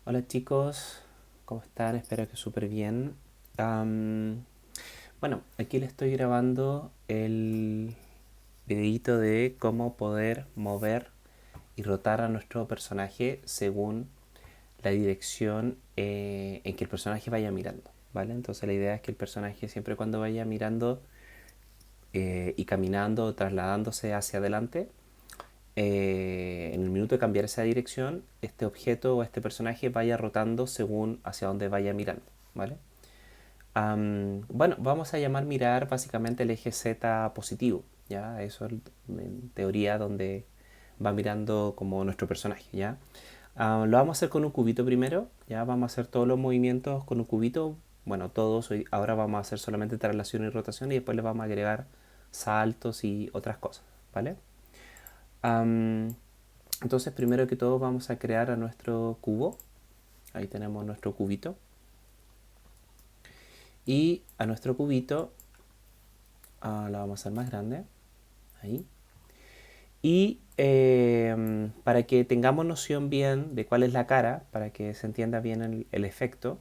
Hola chicos, ¿cómo están? Espero que súper bien. Am, bueno, aquí les estoy grabando el videito de cómo poder mover y rotar a nuestro personaje según la dirección en que el personaje vaya mirando, ¿vale? Entonces la idea es que el personaje siempre cuando vaya mirando y caminando o trasladándose hacia adelante, en el minuto de cambiar esa dirección, este objeto o este personaje vaya rotando según hacia dónde vaya mirando, ¿vale? Bueno, vamos a llamar mirar básicamente el eje Z positivo, ¿ya? Eso es en teoría donde va mirando como nuestro personaje, ¿ya? Lo vamos a hacer con un cubito primero, ¿ya? Vamos a hacer todos los movimientos con un cubito, bueno, todos, ahora vamos a hacer solamente traslación y rotación y después le vamos a agregar saltos y otras cosas, ¿vale? Am, entonces, primero que todo vamos a crear a nuestro cubo. Ahí tenemos nuestro cubito. Y a nuestro cubito lo vamos a hacer más grande. Ahí. Y para que tengamos noción bien de cuál es la cara, para que se entienda bien el efecto,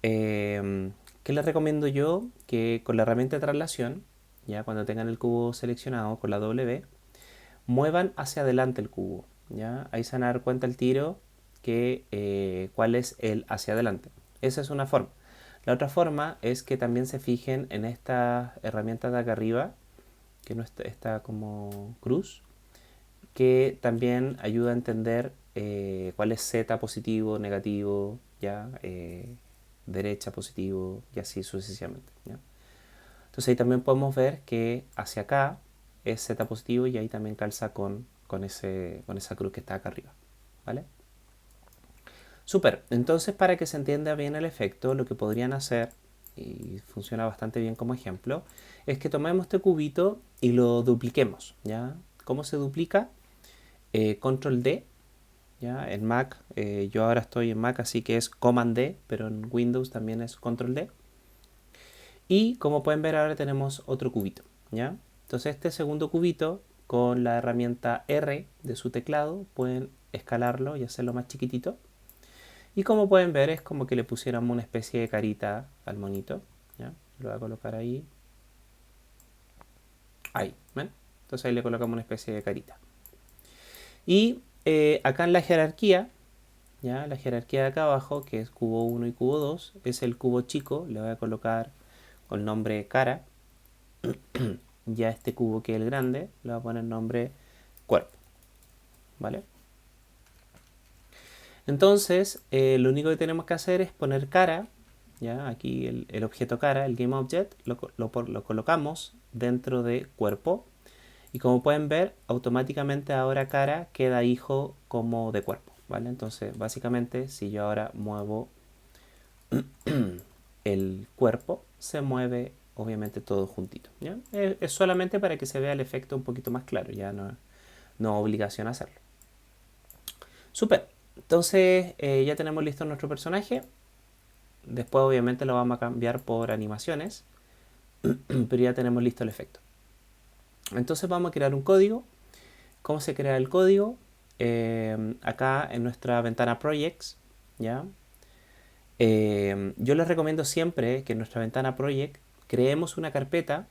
¿qué les recomiendo yo? Que con la herramienta de traslación, ya cuando tengan el cubo seleccionado con la W, muevan hacia adelante el cubo. ¿Ya? Ahí se van a dar cuenta el tiro que cuál es el hacia adelante. Esa es una forma. La otra forma es que también se fijen en esta herramienta de acá arriba, que no está como cruz, que también ayuda a entender cuál es Z positivo, negativo, ya derecha positivo y así sucesivamente. ¿Ya? Entonces ahí también podemos ver que hacia acá es Z positivo y ahí también calza con esa cruz que está acá arriba. ¿Vale? Súper. Entonces para que se entienda bien el efecto, lo que podrían hacer, y funciona bastante bien como ejemplo, es que tomemos este cubito y lo dupliquemos. ¿Ya? ¿Cómo se duplica? Control D. ¿Ya? En Mac, yo ahora estoy en Mac, así que es Command D, pero en Windows también es Control D. Y como pueden ver ahora tenemos otro cubito, ¿ya? Entonces este segundo cubito con la herramienta R de su teclado pueden escalarlo y hacerlo más chiquitito. Y como pueden ver es como que le pusiéramos una especie de carita al monito, ¿ya? Lo voy a colocar ahí. Ahí, ¿ven? Entonces ahí le colocamos una especie de carita. Y acá en la jerarquía, ¿ya? La jerarquía de acá abajo, que es cubo 1 y cubo 2, es el cubo chico. Le voy a colocar con nombre cara. Ya este cubo que es el grande, le voy a poner nombre cuerpo, ¿vale? Entonces, lo único que tenemos que hacer es poner cara, ya aquí el objeto cara, el GameObject, lo colocamos dentro de cuerpo y como pueden ver, automáticamente ahora cara queda hijo como de cuerpo, ¿vale? Entonces, básicamente, si yo ahora muevo el cuerpo, se mueve obviamente todo juntito, ¿ya? Es solamente para que se vea el efecto un poquito más claro, ya no obligación a hacerlo. Super. Entonces ya tenemos listo nuestro personaje. Después obviamente lo vamos a cambiar por animaciones. Pero ya tenemos listo el efecto. Entonces vamos a crear un código. ¿Cómo se crea el código? Acá en nuestra ventana Projects. ¿Ya? Yo les recomiendo siempre que en nuestra ventana Project creemos una carpeta.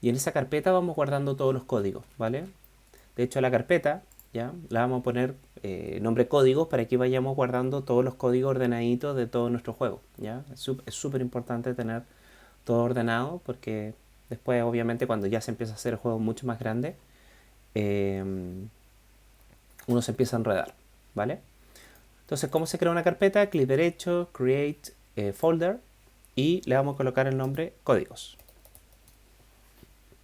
Y en esa carpeta vamos guardando todos los códigos. ¿Vale? De hecho, la carpeta, ¿ya? La vamos a poner nombre códigos para que vayamos guardando todos los códigos ordenaditos de todo nuestro juego, ¿ya? Es súper importante tener todo ordenado porque después, obviamente, cuando ya se empieza a hacer el juego mucho más grande, eh, uno se empieza a enredar, ¿vale? Entonces, ¿cómo se crea una carpeta? Clic derecho, Create Folder y le vamos a colocar el nombre códigos,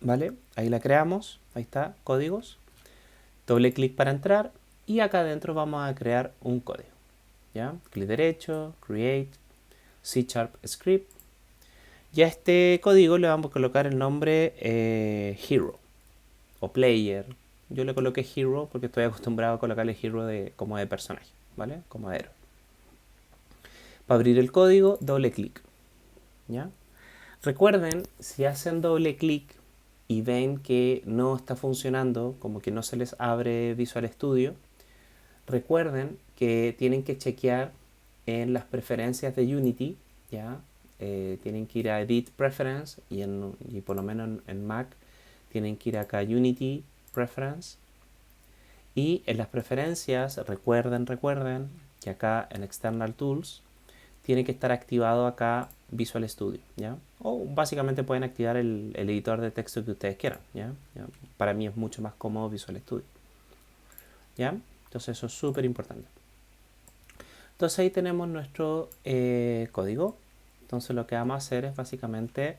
¿vale? Ahí la creamos, ahí está, códigos. Doble clic para entrar y acá adentro vamos a crear un código. ¿Ya? Clic derecho, Create, C# Script. Y a este código le vamos a colocar el nombre Hero o Player. Yo le coloqué Hero porque estoy acostumbrado a colocarle Hero como de personaje, ¿vale? Como de héroe. Para abrir el código, doble clic. ¿Ya? Recuerden, si hacen doble clic y ven que no está funcionando, como que no se les abre Visual Studio, recuerden que tienen que chequear en las preferencias de Unity, ¿ya? Tienen que ir a Edit Preference y por lo menos en Mac tienen que ir acá a Unity Preference y en las preferencias recuerden que acá en External Tools tiene que estar activado acá Visual Studio, ¿ya? O básicamente pueden activar el editor de texto que ustedes quieran, ¿ya? Para mí es mucho más cómodo Visual Studio, ¿ya? Entonces eso es súper importante. Entonces ahí tenemos nuestro código. Entonces lo que vamos a hacer es básicamente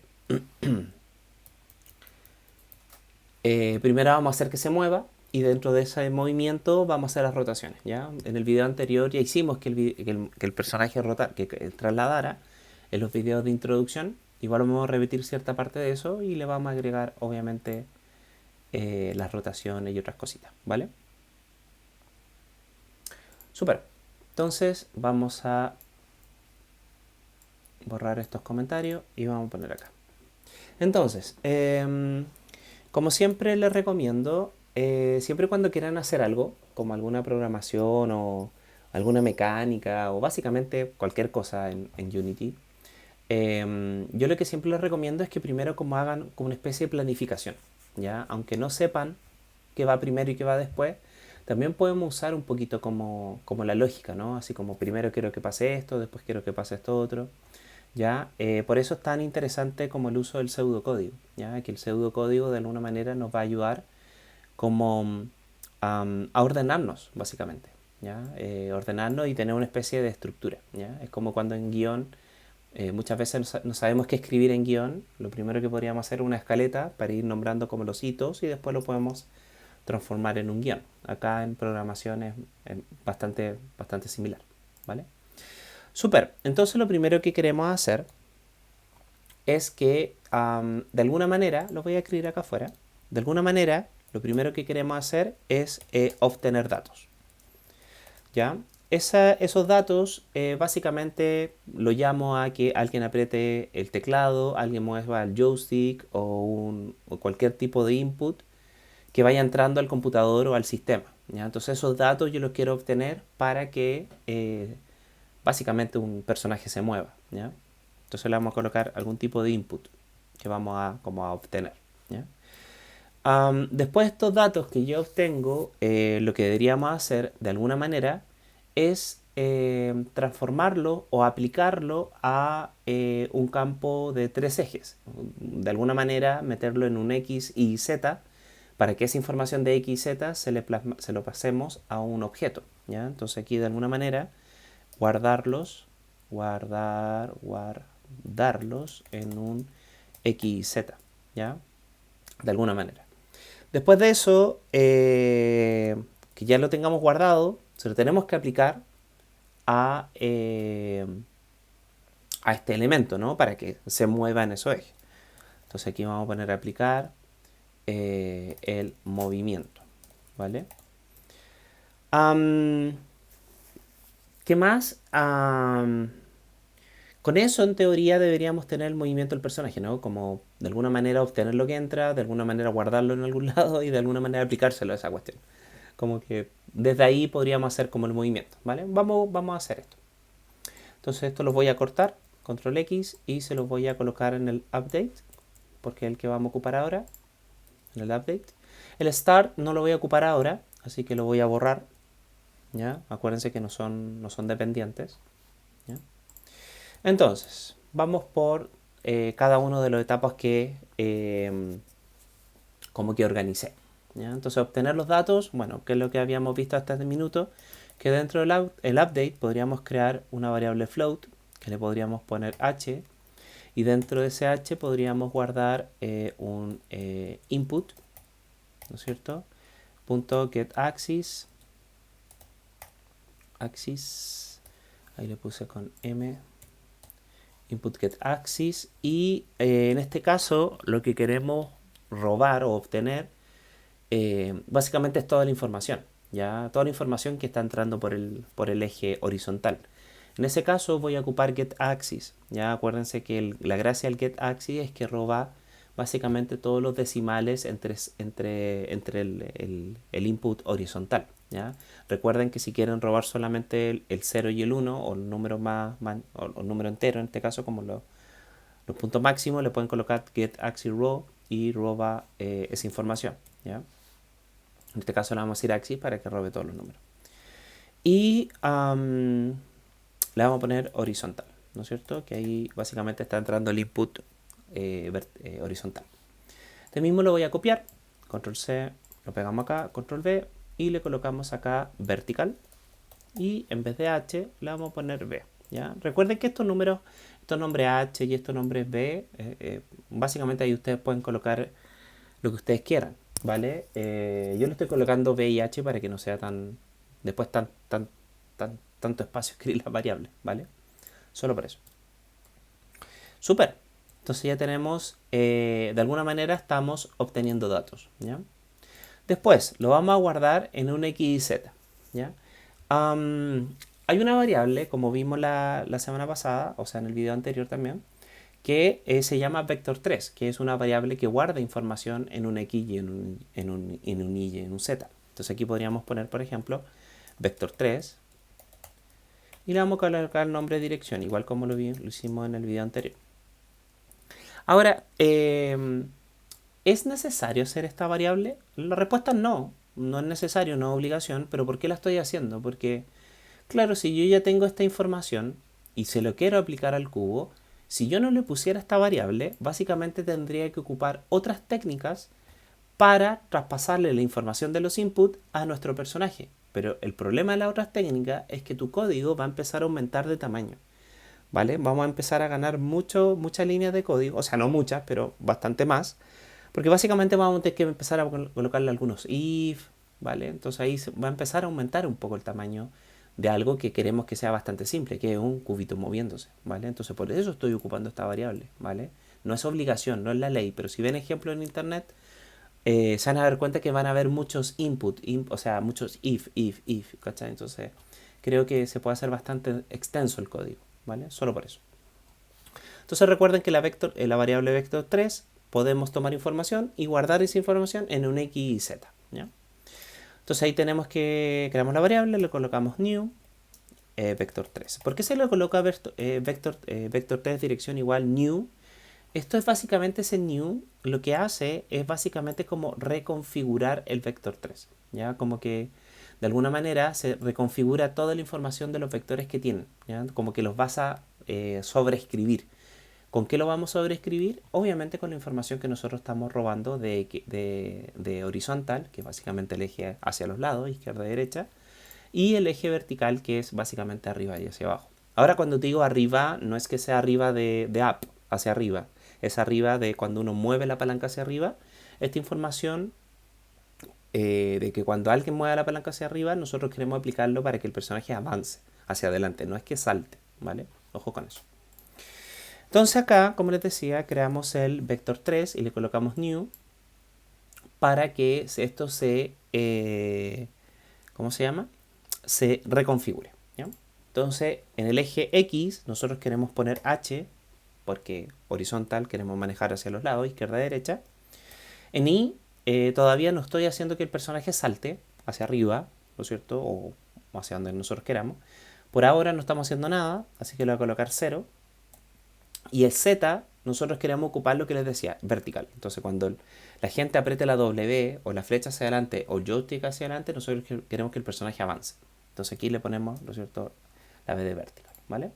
primero vamos a hacer que se mueva y dentro de ese movimiento vamos a hacer las rotaciones, ¿ya? En el video anterior ya hicimos que el personaje que trasladara en los videos de introducción. Igual vamos a repetir cierta parte de eso y le vamos a agregar obviamente las rotaciones y otras cositas, ¿vale? Súper. Entonces vamos a borrar estos comentarios y vamos a poner acá. Entonces, como siempre les recomiendo, siempre y cuando quieran hacer algo, como alguna programación o alguna mecánica o básicamente cualquier cosa en Unity, yo lo que siempre les recomiendo es que primero como hagan como una especie de planificación, ¿ya? Aunque no sepan qué va primero y qué va después, también podemos usar un poquito como la lógica, ¿no? Así como primero quiero que pase esto, después quiero que pase esto otro. ¿Ya? Por eso es tan interesante como el uso del pseudocódigo, ¿ya? Que el pseudocódigo de alguna manera nos va a ayudar como a ordenarnos, básicamente, ¿ya? Ordenarnos y tener una especie de estructura, ¿ya? Es como cuando en guión muchas veces no sabemos qué escribir en guión, lo primero que podríamos hacer es una escaleta para ir nombrando como los hitos y después lo podemos transformar en un guión. Acá en programación es bastante similar, ¿vale? Súper, entonces lo primero que queremos hacer es que de alguna manera, lo voy a escribir acá afuera, de alguna manera lo primero que queremos hacer es obtener datos. ¿Ya? Esos datos básicamente lo llamo a que alguien apriete el teclado, alguien mueva el joystick o cualquier tipo de input que vaya entrando al computador o al sistema, ¿ya? Entonces esos datos yo los quiero obtener para que básicamente un personaje se mueva, ¿ya? Entonces le vamos a colocar algún tipo de input que vamos a obtener, ¿ya? Después de estos datos que yo obtengo, lo que deberíamos hacer de alguna manera es transformarlo o aplicarlo a un campo de tres ejes. De alguna manera meterlo en un X y Z para que esa información de X y Z se lo pasemos a un objeto, ¿ya? Entonces aquí de alguna manera guardarlos en un XZ, ¿ya? De alguna manera. Después de eso, que ya lo tengamos guardado, se lo tenemos que aplicar a este elemento, ¿no? Para que se mueva en esos ejes. Entonces aquí vamos a poner a aplicar el movimiento, ¿vale? ¿Qué más? Con eso, en teoría, deberíamos tener el movimiento del personaje, ¿no? Como de alguna manera obtener lo que entra, de alguna manera guardarlo en algún lado y de alguna manera aplicárselo a esa cuestión. Como que desde ahí podríamos hacer como el movimiento, ¿vale? Vamos a hacer esto. Entonces esto lo voy a cortar, control X, y se los voy a colocar en el update, porque es el que vamos a ocupar ahora, en el update. El start no lo voy a ocupar ahora, así que lo voy a borrar, ¿ya? Acuérdense que no son dependientes, ¿ya? Entonces, vamos por cada una de las etapas que como que organicé, ¿ya? Entonces, obtener los datos, bueno, que es lo que habíamos visto hasta este minuto, que dentro del update podríamos crear una variable float, que le podríamos poner h, y dentro de ese h podríamos guardar un input, ¿no es cierto? Punto getAxis, ahí le puse con m, input getAxis, y en este caso lo que queremos robar o obtener básicamente es toda la información, ya toda la información que está entrando por el eje horizontal. En ese caso voy a ocupar getAxis, ya acuérdense que la gracia del getAxis es que roba básicamente todos los decimales entre el input horizontal, ¿ya? Recuerden que si quieren robar solamente el 0 y el 1, o el número o el número entero, en este caso, como los puntos máximos, le pueden colocar get axis row y roba esa información, ¿ya? En este caso le vamos a decir axis para que robe todos los números. Y le vamos a poner horizontal, ¿no es cierto? Que ahí básicamente está entrando el input horizontal. Este mismo lo voy a copiar, control C, lo pegamos acá, control V, y le colocamos acá vertical, y en vez de H le vamos a poner B, ¿ya? Recuerden que estos números, estos nombres H y estos nombres B, básicamente ahí ustedes pueden colocar lo que ustedes quieran, ¿vale? Yo le estoy colocando B y H para que no sea después tanto espacio escribir las variables, ¿vale? Solo por eso. Súper. Entonces ya tenemos, de alguna manera estamos obteniendo datos, ¿ya? Después lo vamos a guardar en un XZ, ¿ya? Hay una variable, como vimos la semana pasada, o sea en el video anterior también, que se llama vector3, que es una variable que guarda información en un X y en un Y y en un Z. Entonces aquí podríamos poner, por ejemplo, vector3 y le vamos a colocar el nombre de dirección, igual como lo hicimos en el video anterior. Ahora, ¿es necesario hacer esta variable? La respuesta es no, no es necesario, no es obligación, pero ¿por qué la estoy haciendo? Porque, claro, si yo ya tengo esta información y se lo quiero aplicar al cubo, si yo no le pusiera esta variable, básicamente tendría que ocupar otras técnicas para traspasarle la información de los inputs a nuestro personaje. Pero el problema de las otras técnicas es que tu código va a empezar a aumentar de tamaño, ¿vale? Vamos a empezar a ganar muchas líneas de código, o sea, no muchas, pero bastante más, porque básicamente vamos a tener que empezar a colocarle algunos if, ¿vale? Entonces ahí va a empezar a aumentar un poco el tamaño de algo que queremos que sea bastante simple, que es un cubito moviéndose, ¿vale? Entonces por eso estoy ocupando esta variable, ¿vale? No es obligación, no es la ley, pero si ven ejemplos en internet, se van a dar cuenta que van a haber muchos o sea, muchos if, ¿cachai? Entonces creo que se puede hacer bastante extenso el código, ¿vale? Solo por eso. Entonces recuerden que la variable vector3 podemos tomar información y guardar esa información en un X y Z, ¿ya? Entonces ahí tenemos que creamos la variable, le colocamos new vector3. ¿Por qué se le coloca vector3 dirección igual new? Esto es básicamente ese new, lo que hace es básicamente como reconfigurar el vector3, ¿ya? Como que de alguna manera se reconfigura toda la información de los vectores que tienen, ¿ya? Como que los vas a sobreescribir. ¿Con qué lo vamos a sobreescribir? Obviamente con la información que nosotros estamos robando de horizontal, que es básicamente el eje hacia los lados, izquierda y derecha, y el eje vertical, que es básicamente arriba y hacia abajo. Ahora cuando te digo arriba, no es que sea arriba de up, hacia arriba, es arriba de cuando uno mueve la palanca hacia arriba. Esta información de que cuando alguien mueve la palanca hacia arriba, nosotros queremos aplicarlo para que el personaje avance hacia adelante, no es que salte, ¿vale? Ojo con eso. Entonces acá, como les decía, creamos el vector3 y le colocamos new para que esto ¿cómo se llama? Se reconfigure, ¿ya? Entonces, en el eje X nosotros queremos poner H, porque horizontal queremos manejar hacia los lados, izquierda y derecha. En Y todavía no estoy haciendo que el personaje salte hacia arriba, ¿no es cierto? O hacia donde nosotros queramos. Por ahora no estamos haciendo nada, así que le voy a colocar 0. Y el Z, nosotros queremos ocupar lo que les decía, vertical. Entonces cuando la gente apriete la W o la flecha hacia adelante o joystick hacia adelante, nosotros queremos que el personaje avance. Entonces aquí le ponemos, ¿no es cierto?, la V de vertical, ¿vale?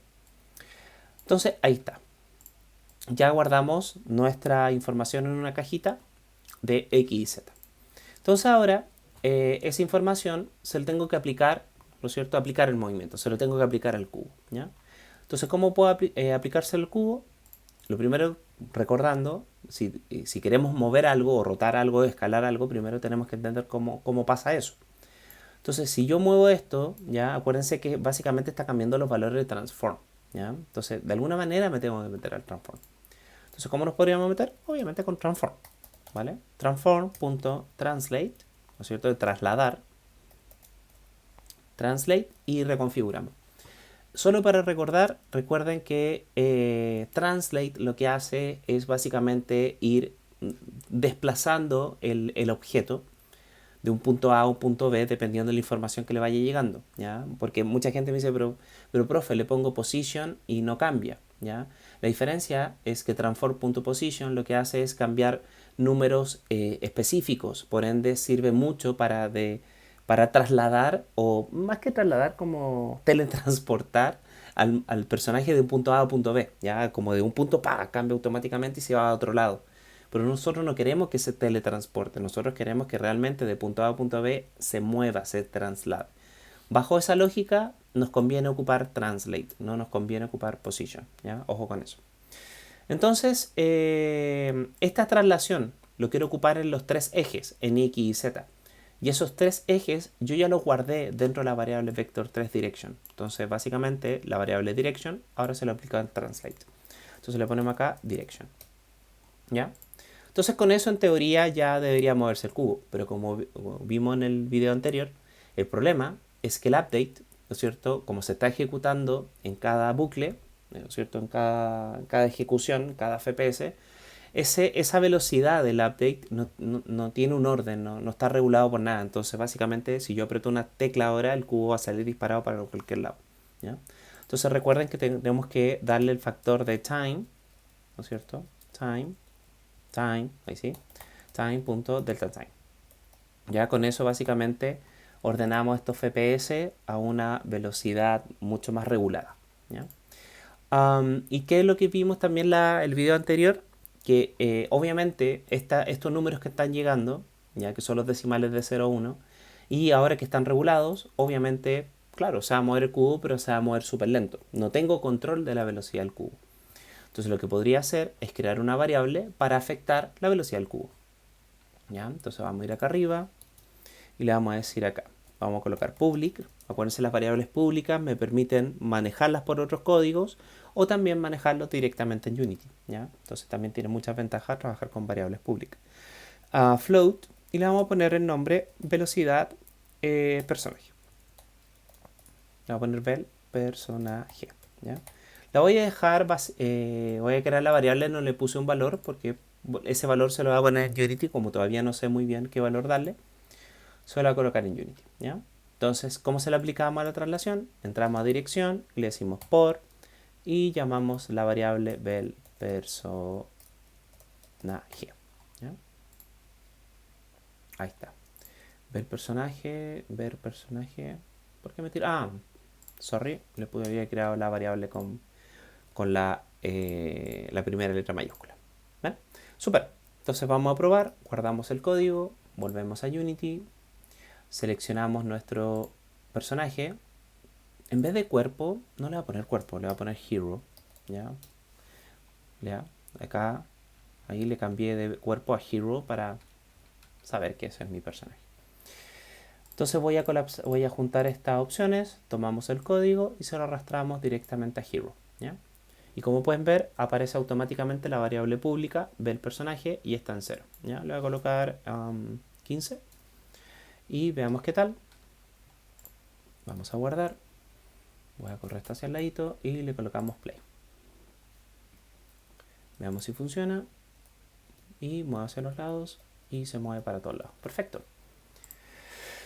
Entonces ahí está. Ya guardamos nuestra información en una cajita de X y Z. Entonces ahora esa información se la tengo que aplicar, ¿no es cierto?, aplicar el movimiento, se lo tengo que aplicar al cubo, ¿ya? Entonces, ¿cómo puedo aplicarse al cubo? Lo primero, recordando, si queremos mover algo o rotar algo o escalar algo, primero tenemos que entender cómo pasa eso. Entonces, si yo muevo esto, ya acuérdense que básicamente está cambiando los valores de transform, ¿ya? Entonces, de alguna manera me tengo que meter al transform. Entonces, ¿cómo nos podríamos meter? Obviamente con transform, ¿vale? Transform.translate, ¿no es cierto?, de trasladar, translate y reconfiguramos. Solo para recordar, recuerden que translate lo que hace es básicamente ir desplazando el objeto, de un punto A a un punto B dependiendo de la información que le vaya llegando, ¿ya? Porque mucha gente me dice, pero profe, le pongo position y no cambia, ¿ya? La diferencia es que transform.position lo que hace es cambiar números específicos, por ende sirve mucho para trasladar, o más que trasladar, como teletransportar al personaje de un punto A a un punto B, ¿ya? Como de un punto, cambia automáticamente y se va a otro lado. Pero nosotros no queremos que se teletransporte, nosotros queremos que realmente de punto A a punto B se mueva, se traslade. Bajo esa lógica nos conviene ocupar translate, no nos conviene ocupar position, ¿ya? Ojo con eso. Entonces, esta traslación lo quiero ocupar en los tres ejes, en X y Z. Y esos tres ejes yo ya los guardé dentro de la variable vector3direction. Entonces, básicamente, la variable direction ahora se lo aplica en translate. Entonces le ponemos acá direction, ¿ya? Entonces con eso en teoría ya debería moverse el cubo, pero como vimos en el video anterior, el problema es que el update, ¿no es cierto? Como se está ejecutando en cada bucle, ¿no es cierto? En cada ejecución, cada FPS, esa velocidad del update no tiene un orden, no está regulado por nada. Entonces básicamente si yo aprieto una tecla ahora, el cubo va a salir disparado para cualquier lado, ¿ya? Entonces recuerden que tenemos que darle el factor de time, ¿no es cierto? Time, ahí sí, time.delta time. Ya con eso básicamente ordenamos estos FPS a una velocidad mucho más regulada, ¿ya? ¿Y qué es lo que vimos también el video anterior? Que obviamente estos números que están llegando, ya que son los decimales de 0 a 1, y ahora que están regulados, obviamente, claro, se va a mover el cubo, pero se va a mover súper lento. No tengo control de la velocidad del cubo. Entonces lo que podría hacer es crear una variable para afectar la velocidad del cubo, ¿ya? Entonces vamos a ir acá arriba y le vamos a decir acá, vamos a colocar public. Acuérdense, las variables públicas me permiten manejarlas por otros códigos o también manejarlos directamente en Unity, ¿ya? Entonces también tiene muchas ventajas trabajar con variables públicas. Float, y le vamos a poner el nombre velocidad personaje. Le vamos a poner vel personaje, ¿ya? La voy a dejar, voy a crear la variable, no le puse un valor porque ese valor se lo voy a poner en Unity, como todavía no sé muy bien qué valor darle, se lo voy a colocar en Unity, ¿ya? Entonces, ¿cómo se le aplicamos a la traslación? Entramos a dirección, le decimos por y llamamos la variable vel personaje, ¿ya? Ahí está. Ver personaje, ¿por qué me tira? Sorry, le había creado la variable con la primera letra mayúscula. ¿Vale? Súper. Entonces vamos a probar, guardamos el código, volvemos a Unity, seleccionamos nuestro personaje. En vez de cuerpo, no le voy a poner cuerpo, le voy a poner hero. ¿Ya? Acá, ahí le cambié de cuerpo a hero para saber que ese es mi personaje. Entonces voy a juntar estas opciones, tomamos el código y se lo arrastramos directamente a hero, ¿ya? Y como pueden ver, aparece automáticamente la variable pública del personaje y está en 0. ¿Ya? Le voy a colocar 15 y veamos qué tal. Vamos a guardar. Voy a correr hacia el ladito y le colocamos play. Veamos si funciona. Y mueve hacia los lados y se mueve para todos lados. Perfecto.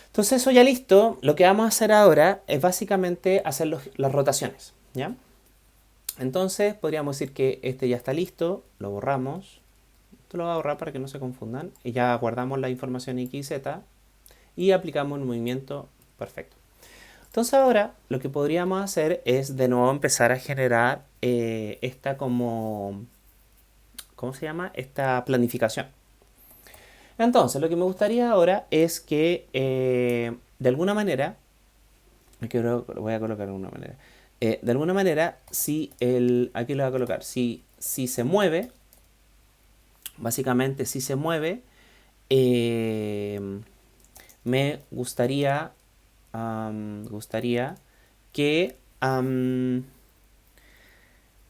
Entonces eso ya listo. Lo que vamos a hacer ahora es básicamente hacer las rotaciones, ¿ya? Entonces podríamos decir que este ya está listo, lo borramos. Esto lo voy a borrar para que no se confundan. Y ya guardamos la información X y Z y aplicamos un movimiento perfecto. Entonces ahora lo que podríamos hacer es de nuevo empezar a generar esta como... ¿Cómo se llama? Esta planificación. Entonces lo que me gustaría ahora es que de alguna manera... Lo voy a colocar de alguna manera. De alguna manera, si aquí lo voy a colocar, si se mueve, básicamente si se mueve, me gustaría que,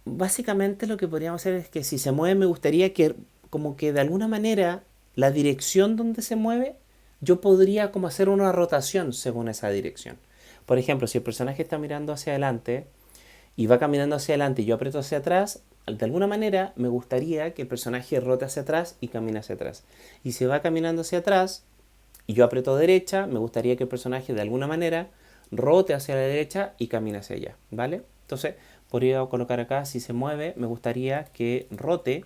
básicamente lo que podríamos hacer es que si se mueve me gustaría que como que de alguna manera la dirección donde se mueve, yo podría como hacer una rotación según esa dirección. Por ejemplo, si el personaje está mirando hacia adelante y va caminando hacia adelante y yo aprieto hacia atrás, de alguna manera me gustaría que el personaje rote hacia atrás y camine hacia atrás. Y si va caminando hacia atrás, y yo aprieto derecha, me gustaría que el personaje de alguna manera rote hacia la derecha y camine hacia allá, ¿vale? Entonces, podría colocar acá, si se mueve, me gustaría que rote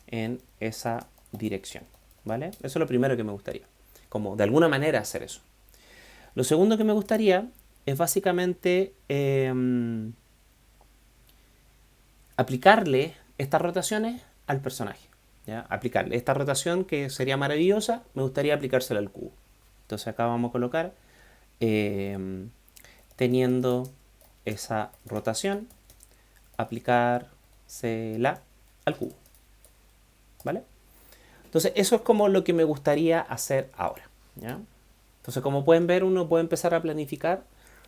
en esa dirección, ¿vale? Eso es lo primero que me gustaría, como de alguna manera hacer eso. Lo segundo que me gustaría es básicamente aplicarle estas rotaciones al personaje, ¿ya? Aplicarle esta rotación que sería maravillosa, me gustaría aplicársela al cubo. Entonces acá vamos a colocar teniendo esa rotación, aplicársela al cubo, ¿vale? Entonces eso es como lo que me gustaría hacer ahora, ¿ya? Entonces, como pueden ver, uno puede empezar a planificar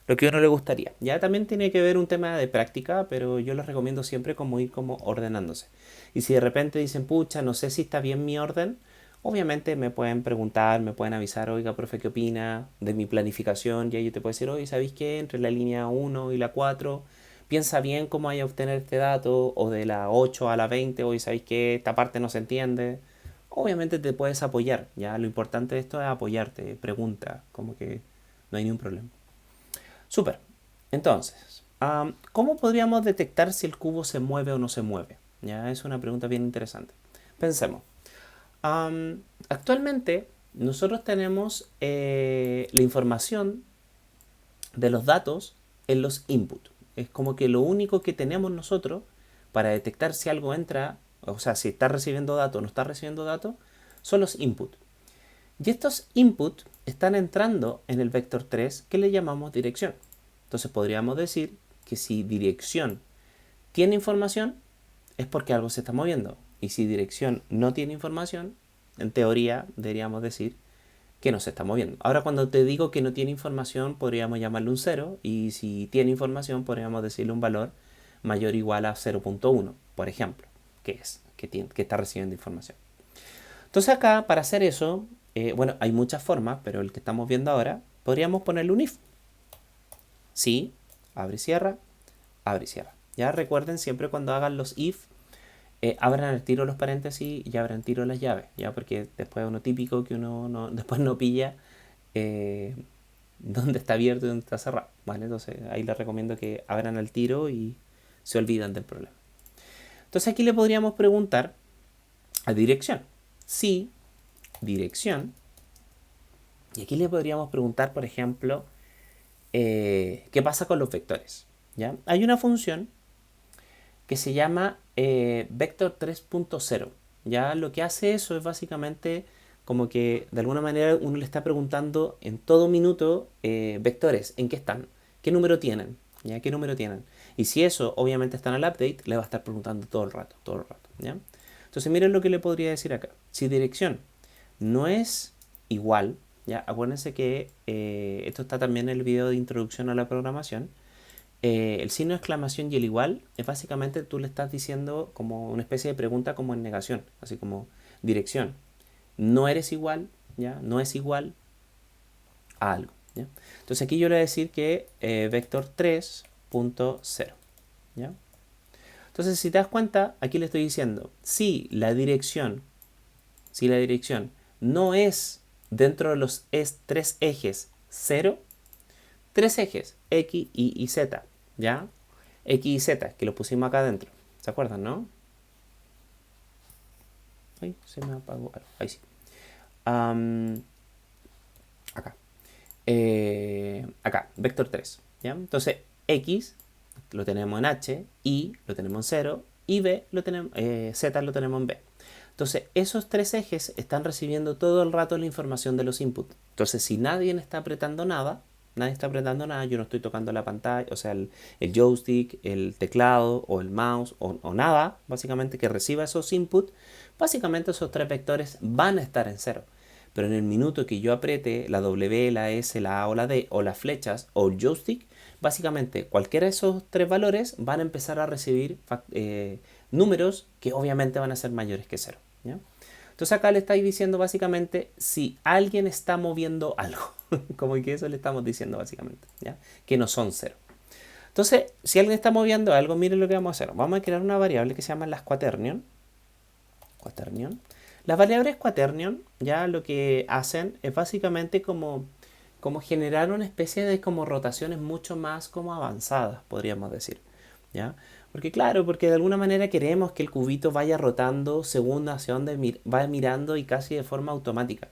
lo que a uno le gustaría. Ya también tiene que ver un tema de práctica, pero yo les recomiendo siempre como ir como ordenándose. Y si de repente dicen, pucha, no sé si está bien mi orden, obviamente me pueden preguntar, me pueden avisar, oiga, profe, ¿qué opina de mi planificación? Y ahí yo te puedo decir, oye, ¿sabéis qué? Entre la línea 1 y la 4, piensa bien cómo hay a obtener este dato, o de la 8 a la 20, oye, ¿sabéis qué? Esta parte no se entiende. Obviamente te puedes apoyar, ya lo importante de esto es apoyarte, pregunta, como que no hay ningún problema. Súper. Entonces, ¿cómo podríamos detectar si el cubo se mueve o no se mueve? Ya es una pregunta bien interesante. Pensemos. Actualmente nosotros tenemos la información de los datos en los inputs. Es como que lo único que tenemos nosotros para detectar si algo entra, o sea, si está recibiendo datos o no está recibiendo datos, son los inputs. Y estos inputs están entrando en el vector 3 que le llamamos dirección. Entonces podríamos decir que si dirección tiene información es porque algo se está moviendo. Y si dirección no tiene información, en teoría deberíamos decir que no se está moviendo. Ahora cuando te digo que no tiene información podríamos llamarle un 0 y si tiene información podríamos decirle un valor mayor o igual a 0.1, por ejemplo, que es que está recibiendo información. Entonces acá para hacer eso, bueno, hay muchas formas, pero el que estamos viendo ahora, podríamos ponerle un if. Sí, abre y cierra, abre y cierra. Ya recuerden siempre cuando hagan los if, abran el tiro los paréntesis y abran el tiro las llaves, ya porque después es uno típico que uno no, después no pilla dónde está abierto y dónde está cerrado, ¿vale? Entonces ahí les recomiendo que abran el tiro y se olvidan del problema. Entonces aquí le podríamos preguntar a dirección. Sí, dirección. Y aquí le podríamos preguntar, por ejemplo, qué pasa con los vectores. ¿Ya? Hay una función que se llama vector 3.0. Ya lo que hace eso es básicamente como que de alguna manera uno le está preguntando en todo minuto vectores, ¿en qué están? ¿Qué número tienen? ¿Ya? ¿Qué número tienen? Y si eso obviamente está en el update, le va a estar preguntando todo el rato, todo el rato. ¿Ya? Entonces miren lo que le podría decir acá. Si dirección no es igual, ya acuérdense que esto está también en el video de introducción a la programación. El signo de exclamación y el igual es básicamente tú le estás diciendo como una especie de pregunta como en negación, así como dirección. No eres igual, ¿ya? No es igual a algo, ¿ya? Entonces aquí yo le voy a decir que vector 3.0, ¿ya? Entonces si te das cuenta, aquí le estoy diciendo si la dirección no es dentro de los tres ejes 0, tres ejes, X, Y Z, ¿ya? X y Z, que lo pusimos acá adentro. ¿Se acuerdan, no? Ay, se me apagó algo. Ahí sí. Acá. Acá, vector 3, ¿ya? Entonces, X lo tenemos en H, Y lo tenemos en 0, y B lo tenemos, Z lo tenemos en B. Entonces, esos tres ejes están recibiendo todo el rato la información de los inputs. Entonces, si nadie está apretando nada, yo no estoy tocando la pantalla, o sea, el joystick, el teclado o el mouse o nada, básicamente que reciba esos inputs, básicamente esos tres vectores van a estar en 0. Pero en el minuto que yo apriete la W, la S, la A o la D, o las flechas, o el joystick, básicamente cualquiera de esos tres valores van a empezar a recibir números que obviamente van a ser mayores que 0. ¿Ya? Entonces acá le estáis diciendo básicamente si alguien está moviendo algo. Como que eso le estamos diciendo básicamente. ¿Ya? Que no son 0. Entonces, si alguien está moviendo algo, miren lo que vamos a hacer. Vamos a crear una variable que se llama las quaternion. Las variables quaternion ya lo que hacen es básicamente como generar una especie de como rotaciones mucho más como avanzadas, podríamos decir. ¿Ya? Porque claro, porque de alguna manera queremos que el cubito vaya rotando según hacia donde va mirando y casi de forma automática.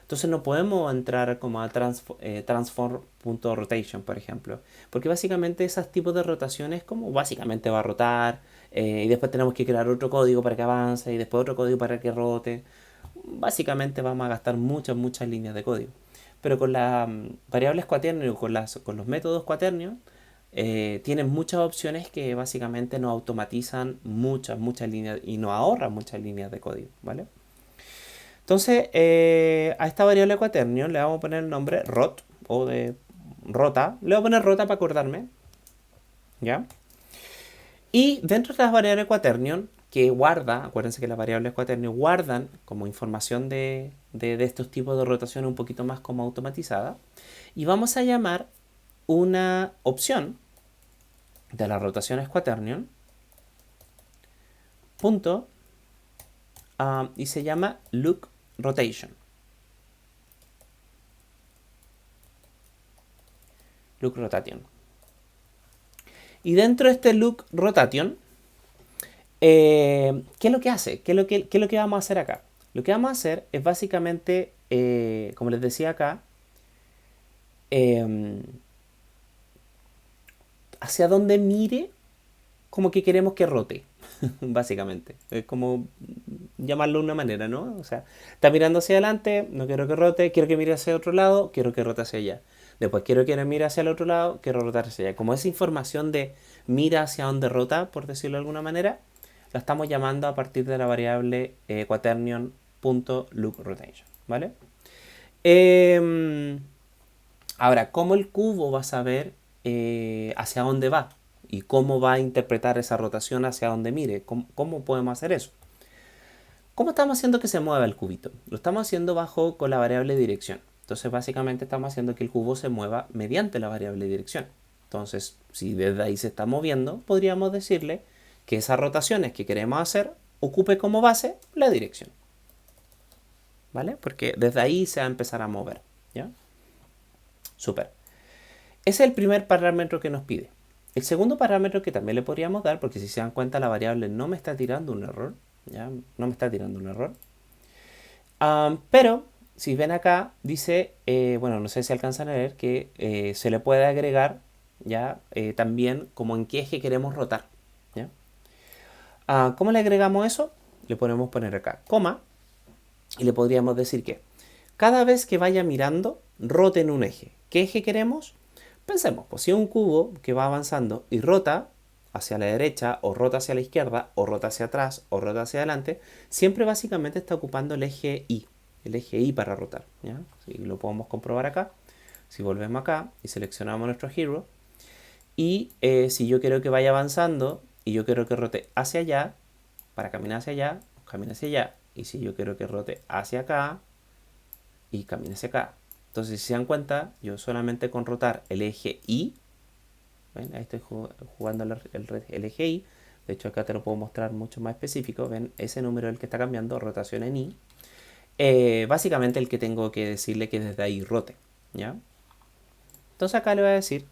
Entonces no podemos entrar como a transform.rotation, por ejemplo. Porque básicamente esos tipos de rotaciones como básicamente va a rotar y después tenemos que crear otro código para que avance y después otro código para que rote. Básicamente vamos a gastar muchas líneas de código. Pero con las variables cuaternios, con los métodos cuaternios, tienen muchas opciones que básicamente nos automatizan muchas líneas y nos ahorran muchas líneas de código, ¿vale? Entonces, a esta variable cuaternio le vamos a poner el nombre rot o de rota. Le voy a poner rota para acordarme, ¿ya? Y dentro de las variables quaternion, que guarda, acuérdense que las variables quaternion guardan como información de estos tipos de rotación un poquito más como automatizada. Y vamos a llamar una opción de las rotaciones quaternion, punto, y se llama look rotation. Look rotation. Y dentro de este look rotation, ¿qué es lo que hace? ¿Qué es lo que vamos a hacer acá? Lo que vamos a hacer es básicamente, como les decía acá, hacia donde mire, como que queremos que rote, básicamente. Es como llamarlo de una manera, ¿no? O sea, está mirando hacia adelante, no quiero que rote, quiero que mire hacia otro lado, quiero que rote hacia allá. Después quiero que mire hacia el otro lado, quiero rotar hacia allá. Como esa información de mira hacia donde rota, por decirlo de alguna manera, la estamos llamando a partir de la variable quaternion.lookRotation, ¿vale? Ahora, ¿cómo el cubo va a saber hacia dónde va? ¿Y cómo va a interpretar esa rotación hacia donde mire? ¿Cómo podemos hacer eso? ¿Cómo estamos haciendo que se mueva el cubito? Lo estamos haciendo bajo con la variable dirección. Entonces, básicamente estamos haciendo que el cubo se mueva mediante la variable dirección. Entonces, si desde ahí se está moviendo, podríamos decirle que esas rotaciones que queremos hacer ocupe como base la dirección. ¿Vale? Porque desde ahí se va a empezar a mover. ¿Ya? Súper. Ese es el primer parámetro que nos pide. El segundo parámetro que también le podríamos dar, porque si se dan cuenta la variable no me está tirando un error, ¿ya? No me está tirando un error. Pero, si ven acá, dice, bueno, no sé si alcanzan a ver, que se le puede agregar ya también como en qué eje queremos rotar. ¿Ya? ¿Cómo le agregamos eso? Le podemos poner acá, coma, y le podríamos decir que cada vez que vaya mirando, rote en un eje. ¿Qué eje queremos? Pensemos, pues si un cubo que va avanzando y rota hacia la derecha, o rota hacia la izquierda, o rota hacia atrás, o rota hacia adelante, siempre básicamente está ocupando el eje Y para rotar. ¿Ya? Si lo podemos comprobar acá. Si volvemos acá y seleccionamos nuestro hero, y si yo quiero que vaya avanzando y yo quiero que rote hacia allá, para caminar hacia allá, camina hacia allá. Y si yo quiero que rote hacia acá, y camine hacia acá. Entonces, si se dan cuenta, yo solamente con rotar el eje Y, ¿ven? Ahí estoy jugando el eje Y. De hecho, acá te lo puedo mostrar mucho más específico. Ven, ese número es el que está cambiando, rotación en Y. Básicamente el que tengo que decirle que desde ahí rote. ¿Ya? Entonces acá le voy a decir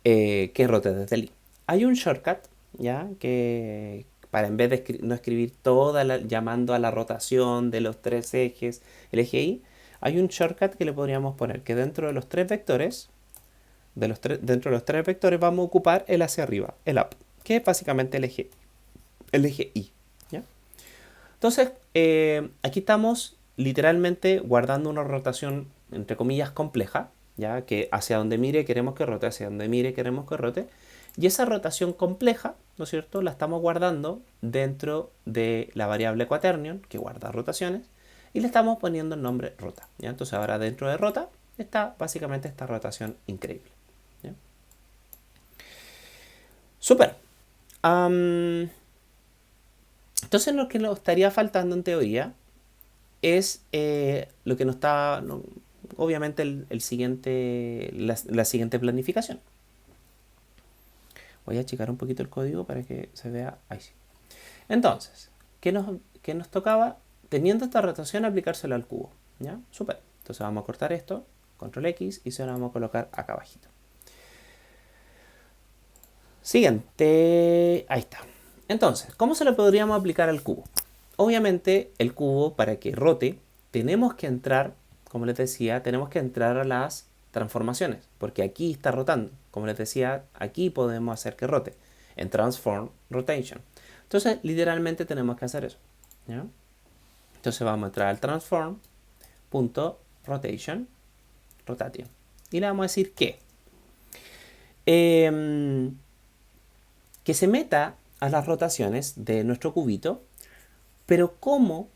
que rote desde el I. Hay un shortcut, ¿ya? Que para en vez de no escribir llamando a la rotación de los tres ejes, el eje Y, hay un shortcut que le podríamos poner que dentro de los tres vectores, dentro de los tres vectores vamos a ocupar el hacia arriba, el up, que es básicamente el eje Y. ¿Ya? Entonces, aquí estamos literalmente guardando una rotación, entre comillas, compleja, ya que hacia donde mire queremos que rote, hacia donde mire queremos que rote, y esa rotación compleja, ¿no es cierto?, la estamos guardando dentro de la variable quaternion, que guarda rotaciones, y le estamos poniendo el nombre rota. ¿Ya? Entonces ahora dentro de rota está básicamente esta rotación increíble. ¿Ya? Súper. Entonces lo que nos estaría faltando en teoría es lo que nos está, no, obviamente el siguiente, la siguiente planificación. Voy a achicar un poquito el código para que se vea ahí sí. Entonces, ¿qué nos tocaba? teniendo esta rotación, aplicárselo al cubo. ¿Ya? Súper. Entonces vamos a cortar esto, control X, y se lo vamos a colocar acá abajito. Siguiente, ahí está. Entonces, ¿cómo se lo podríamos aplicar al cubo? Obviamente, el cubo, para que rote, tenemos que entrar, como les decía, tenemos que entrar a las transformaciones, porque aquí está rotando. Como les decía, aquí podemos hacer que rote, en Transform Rotation. Entonces, literalmente tenemos que hacer eso. ¿Ya? Entonces vamos a entrar al transform.rotation, rotation, y le vamos a decir que se meta a las rotaciones de nuestro cubito, pero ¿cómo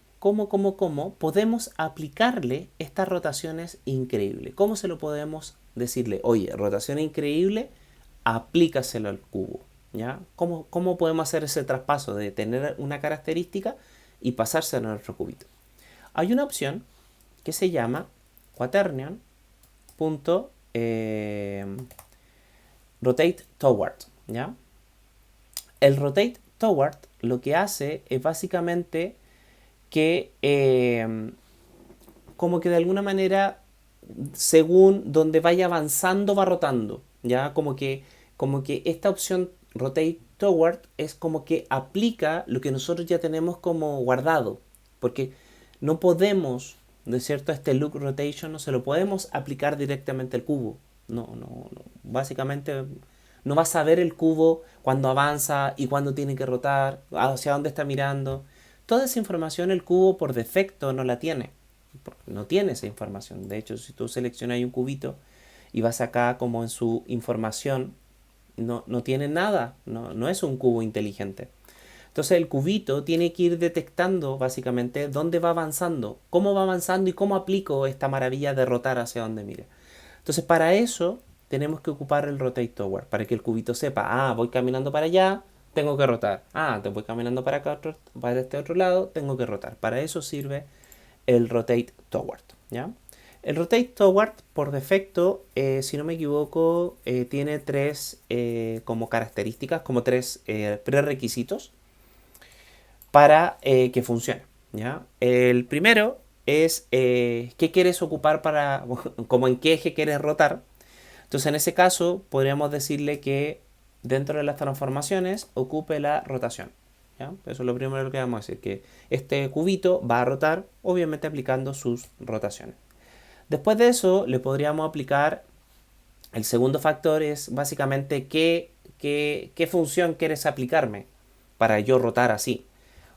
podemos aplicarle estas rotaciones increíbles? ¿Cómo se lo podemos decirle? Oye, rotación increíble, aplícaselo al cubo. ¿Ya? ¿Cómo podemos hacer ese traspaso de tener una característica y pasárselo a nuestro cubito? Hay una opción que se llama quaternion.rotate toward. ¿Ya? El rotate toward lo que hace es básicamente que como que de alguna manera según donde vaya avanzando va rotando, ya como que esta opción rotate toward es como que aplica lo que nosotros ya tenemos como guardado, porque no podemos, ¿no es cierto? Este loop rotation no se lo podemos aplicar directamente al cubo, no, básicamente no va a saber el cubo cuando avanza y cuando tiene que rotar, hacia dónde está mirando. Toda esa información el cubo por defecto no la tiene. No tiene esa información. De hecho, si tú seleccionas un cubito y vas acá como en su información, no tiene nada. No es un cubo inteligente. Entonces el cubito tiene que ir detectando básicamente dónde va avanzando, cómo va avanzando y cómo aplico esta maravilla de rotar hacia donde mire. Entonces para eso tenemos que ocupar el rotate toward, para que el cubito sepa, voy caminando para allá, tengo que rotar. Te voy caminando para acá, para este otro lado, tengo que rotar. Para eso sirve el rotate toward. ¿Ya? El rotate toward por defecto, si no me equivoco, tiene tres como características, como tres prerequisitos para que funcione. ¿Ya? El primero es qué quieres ocupar para, como en qué eje quieres rotar. Entonces en ese caso podríamos decirle que dentro de las transformaciones ocupe la rotación. ¿Ya? Eso es lo primero que vamos a decir, que este cubito va a rotar, obviamente aplicando sus rotaciones. Después de eso le podríamos aplicar, el segundo factor es básicamente qué función quieres aplicarme para yo rotar así.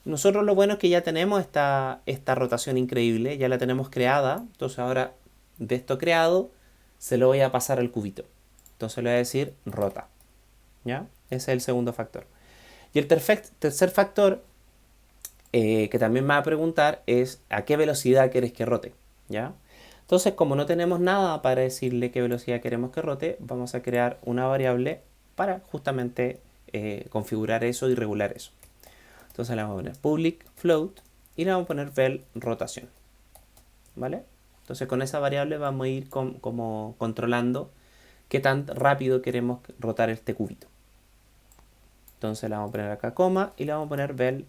Nosotros lo bueno es que ya tenemos esta rotación increíble, ya la tenemos creada, entonces ahora de esto creado se lo voy a pasar al cubito. Entonces le voy a decir rota. ¿Ya? Ese es el segundo factor. Y el tercer factor que también me va a preguntar es a qué velocidad quieres que rote. ¿Ya? Entonces, como no tenemos nada para decirle qué velocidad queremos que rote, vamos a crear una variable para justamente configurar eso y regular eso. Entonces le vamos a poner public float y le vamos a poner vel rotación. ¿Vale? Entonces con esa variable vamos a ir como controlando qué tan rápido queremos rotar este cubito. Entonces le vamos a poner acá coma y le vamos a poner vel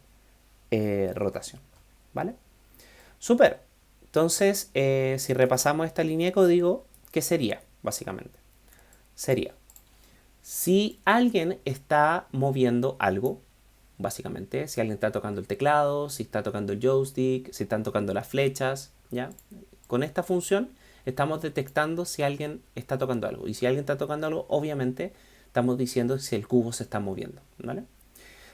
rotación. ¿Vale? Súper. Entonces, si repasamos esta línea de código, ¿qué sería? Básicamente. Sería, si alguien está moviendo algo, básicamente, si alguien está tocando el teclado, si está tocando el joystick, si están tocando las flechas, ¿ya? Con esta función estamos detectando si alguien está tocando algo. Y si alguien está tocando algo, obviamente estamos diciendo si el cubo se está moviendo, ¿vale?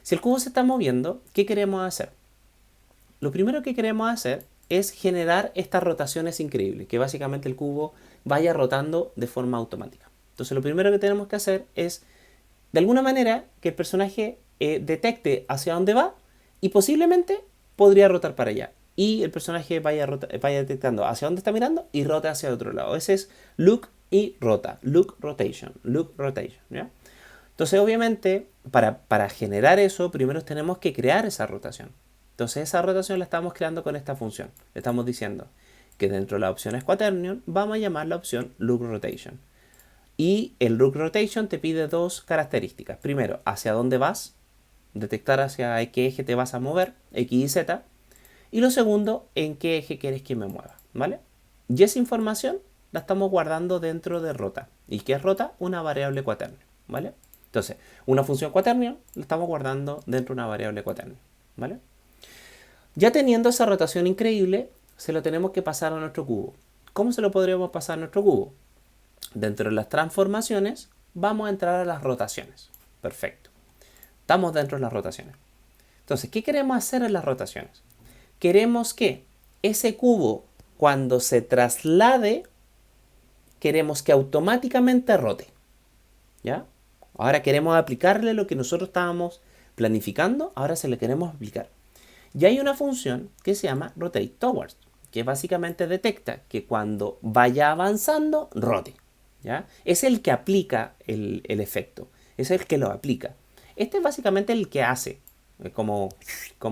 Si el cubo se está moviendo, ¿qué queremos hacer? Lo primero que queremos hacer es generar estas rotaciones increíbles, que básicamente el cubo vaya rotando de forma automática. Entonces lo primero que tenemos que hacer es, de alguna manera, que el personaje detecte hacia dónde va y posiblemente podría rotar para allá. Y el personaje vaya detectando hacia dónde está mirando y rota hacia otro lado. Ese es look y rota. Look rotation. ¿Ya? Entonces, obviamente, para generar eso, primero tenemos que crear esa rotación. Entonces, esa rotación la estamos creando con esta función. Le estamos diciendo que dentro de la opción quaternion vamos a llamar la opción look rotation. Y el look rotation te pide dos características. Primero, hacia dónde vas, detectar hacia qué eje te vas a mover, X y Z. Y lo segundo, en qué eje quieres que me mueva, ¿vale? Y esa información la estamos guardando dentro de rota. ¿Y qué es rota? Una variable quaternion, ¿vale? Entonces, una función quaternion la estamos guardando dentro de una variable quaternion, ¿vale? Ya teniendo esa rotación increíble, se lo tenemos que pasar a nuestro cubo. ¿Cómo se lo podríamos pasar a nuestro cubo? Dentro de las transformaciones, vamos a entrar a las rotaciones. Perfecto. Estamos dentro de las rotaciones. Entonces, ¿qué queremos hacer en las rotaciones? Queremos que ese cubo, cuando se traslade, queremos que automáticamente rote. ¿Ya? Ahora queremos aplicarle lo que nosotros estábamos planificando, ahora se le queremos aplicar. Y hay una función que se llama rotate towards, que básicamente detecta que cuando vaya avanzando, rote. ¿Ya? Es el que aplica el efecto, es el que lo aplica. Este es básicamente el que hace como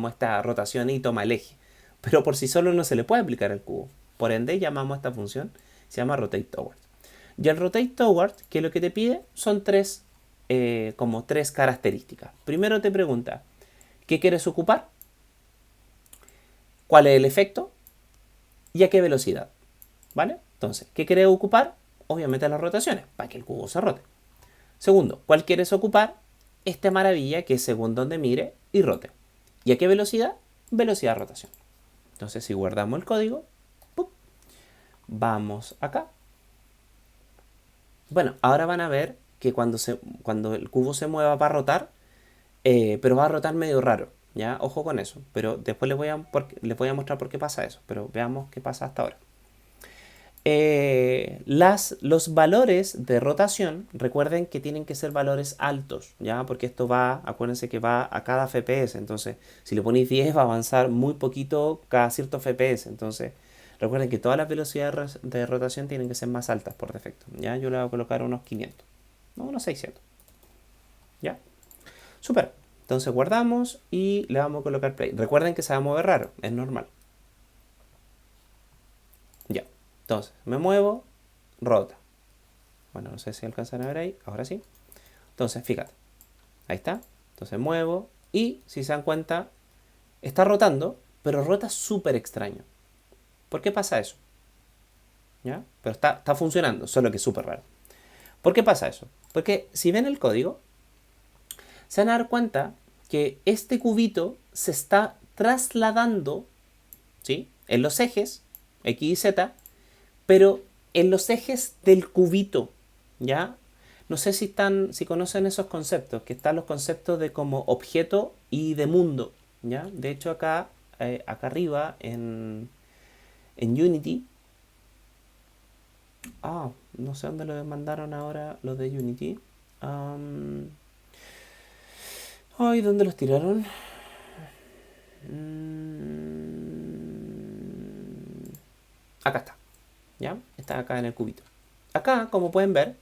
esta rotación y toma el eje. Pero por sí solo no se le puede aplicar al cubo. Por ende llamamos a esta función, se llama rotate towards. Y el rotate towards, que lo que te pide son tres características. Primero te pregunta, ¿qué quieres ocupar? ¿Cuál es el efecto? ¿Y a qué velocidad? ¿Vale? Entonces, ¿qué quieres ocupar? Obviamente las rotaciones, para que el cubo se rote. Segundo, ¿cuál quieres ocupar? Esta maravilla que es según donde mire y rote. ¿Y a qué velocidad? Velocidad de rotación. Entonces, si guardamos el código, ¡pum!, vamos acá. Bueno, ahora van a ver que cuando el cubo se mueva va a rotar, pero va a rotar medio raro. ¿Ya? Ojo con eso. Pero después les voy a mostrar por qué pasa eso. Pero veamos qué pasa hasta ahora. Los valores de rotación, recuerden que tienen que ser valores altos, ¿ya? Porque esto acuérdense que va a cada FPS. Entonces, si le ponéis 10 va a avanzar muy poquito cada cierto FPS. Entonces, recuerden que todas las velocidades de rotación tienen que ser más altas por defecto, ¿ya? Yo le voy a colocar unos 500, no, unos 600, ¿ya? Súper. Entonces guardamos y le vamos a colocar play. Recuerden que se va a mover raro, es normal. Ya. Entonces, me muevo, rota. Bueno, no sé si alcanzan a ver ahí. Ahora sí. Entonces, fíjate. Ahí está. Entonces muevo y, si se dan cuenta, está rotando, pero rota súper extraño. ¿Por qué pasa eso? ¿Ya? Pero está funcionando, solo que es súper raro. ¿Por qué pasa eso? Porque si ven el código, se van a dar cuenta que este cubito se está trasladando, ¿sí?, en los ejes X y Z, pero en los ejes del cubito, ¿ya? No sé si conocen esos conceptos, que están los conceptos de como objeto y de mundo, ¿ya? De hecho acá arriba en Unity, no sé dónde lo mandaron ahora los de Unity. ¿Dónde los tiraron? Acá está, ¿ya? Está acá en el cubito. Acá, como pueden ver,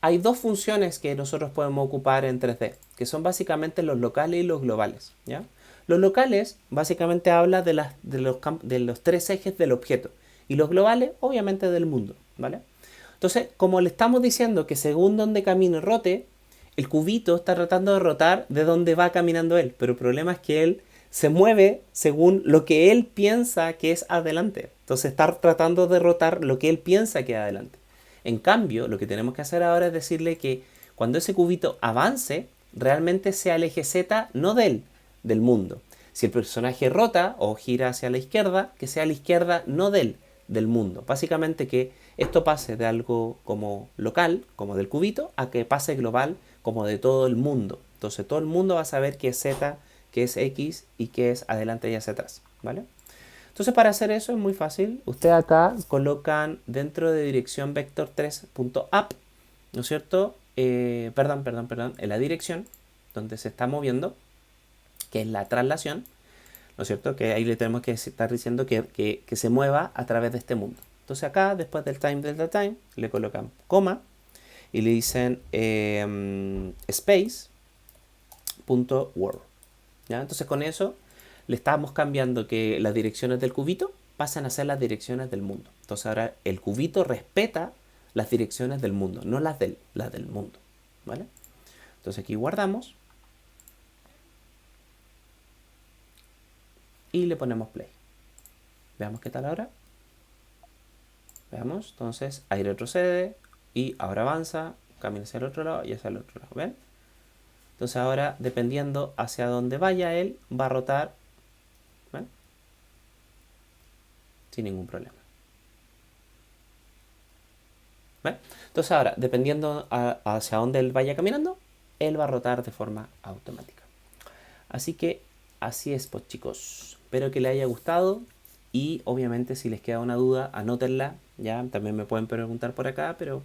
hay dos funciones que nosotros podemos ocupar en 3D, que son básicamente los locales y los globales, ¿ya? Los locales básicamente habla de los tres ejes del objeto, y los globales obviamente del mundo, ¿vale? Entonces, como le estamos diciendo que según donde camine y rote, el cubito está tratando de rotar de donde va caminando él, pero el problema es que él se mueve según lo que él piensa que es adelante. Entonces está tratando de rotar lo que él piensa que es adelante. En cambio, lo que tenemos que hacer ahora es decirle que cuando ese cubito avance, realmente sea el eje Z, no del mundo. Si el personaje rota o gira hacia la izquierda, que sea a la izquierda, no del mundo. Básicamente que esto pase de algo como local, como del cubito, a que pase global, como de todo el mundo. Entonces todo el mundo va a saber qué es Z, qué es X y qué es adelante y hacia atrás, ¿vale? Entonces para hacer eso es muy fácil. Ustedes acá colocan dentro de dirección vector3.app, ¿no es cierto? Perdón, en la dirección donde se está moviendo, que es la traslación, ¿no es cierto? Que ahí le tenemos que estar diciendo que se mueva a través de este mundo. Entonces acá, después del time delta time, le colocan coma y le dicen space.world. ¿Ya? Entonces con eso le estamos cambiando que las direcciones del cubito pasan a ser las direcciones del mundo. Entonces ahora el cubito respeta las direcciones del mundo, no las del mundo, ¿vale? Entonces aquí guardamos. y le ponemos play. Veamos qué tal ahora. Veamos, entonces ahí retrocede y ahora avanza, camina hacia el otro lado y hacia el otro lado. ¿Ven? Entonces ahora, dependiendo hacia dónde vaya él, va a rotar, ¿ven? Sin ningún problema. ¿Ven? Entonces ahora, dependiendo hacia dónde él vaya caminando, él va a rotar de forma automática. Así que así es, pues chicos. Espero que les haya gustado y obviamente si les queda una duda, anótenla. Ya también me pueden preguntar por acá, pero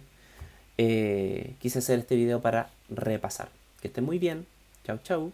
quise hacer este video para repasar. Que estén muy bien. Chau, chau.